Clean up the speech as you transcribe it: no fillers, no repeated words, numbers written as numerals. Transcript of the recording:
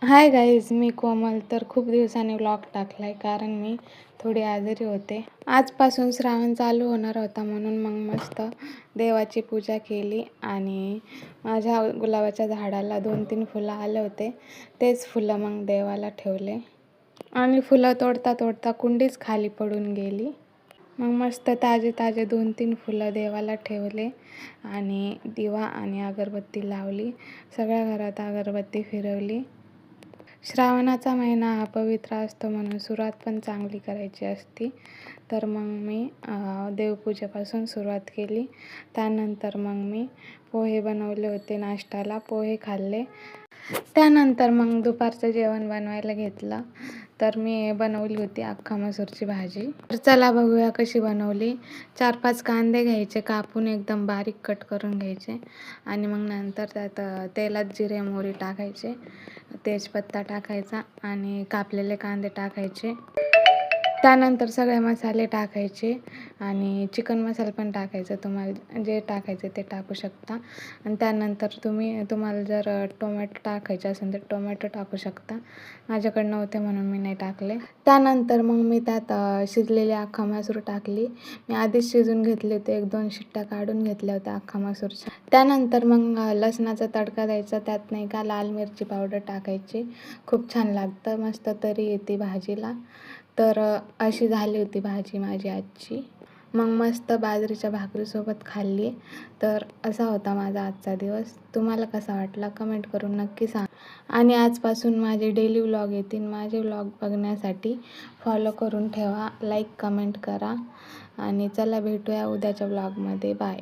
Hi guys, मी कोमल. तर खूप दिवसांनी व्लॉग टाकला आहे कारण मी थोडी आजारी होते. आजपासून श्रावण चालू होणार होता म्हणून मग मस्त देवाची पूजा केली आणि माझ्या गुलाबाच्या झाडाला 2-3 फुलं आले होते. तेच फुलं मग देवाला ठेवले आणि फुलं तोडता तोडता कुंडीच खाली पडून गेली. मग मस्त ताजे ताजे 2-3 फुलं देवाला ठेवले आणि दिवा आणि अगरबत्ती लावली. सगळ्या घरात अगरबत्ती फिरवली. श्रावणाचा महिना हा पवित्र असतो म्हणून सुरुवात पण चांगली करायची असते. तर मग मी देवपूजेपासून सुरुवात केली. त्यानंतर मग मी पोहे बनवले होते नाश्त्याला, पोहे खाल्ले. त्यानंतर मग दुपारचं जेवण बनवायला घेतलं. तर मी बनवली होती अख्खा मसूरची भाजी. तर चला बघूया कशी बनवली. 4-5 कांदे घ्यायचे, कापून एकदम बारीक कट करून घ्यायचे आणि मग नंतर त्यात तेलात जिरे मोहरी टाकायचे, तेजपत्ता टाकायचा आणि कापलेले कांदे टाकायचे. त्यानंतर सगळे मसाले टाकायचे आणि चिकन मसाला पण टाकायचा. तुम्हाला जे टाकायचे ते टाकू शकता. आणि त्यानंतर तुम्हाला जर टोमॅटो टाकायचे असेल तर टोमॅटो टाकू शकता. माझ्याकडे नव्हते म्हणून मी नाही टाकले. त्यानंतर मग मी त्यात शिजलेली अख्खा मसूर टाकली. मी आधीच शिजून घेतले होते, 1-2 शिट्ट्या काढून घेतल्या होत्या अख्खा मसूरच्या. त्यानंतर मग लसणाचा तडका द्यायचा. त्यात नाही का लाल मिरची पावडर टाकायची. खूप छान लागतं, मस्त तरी येते भाजीला. तर अशी झाली होती भाजी माझी आजची. मग मस्त बाजरीच्या भाकरीसोबत खाल्ली. तर असा होता माझा आजचा दिवस. तुम्हाला कसा वाटला कमेंट करून नक्की सांगा. आणि आजपासून माझे डेली व्लॉग येतील. माझे व्लॉग बघण्यासाठी फॉलो करून ठेवा, लाईक कमेंट करा आणि चला भेटूया उद्याच्या व्लॉगमध्ये. बाय.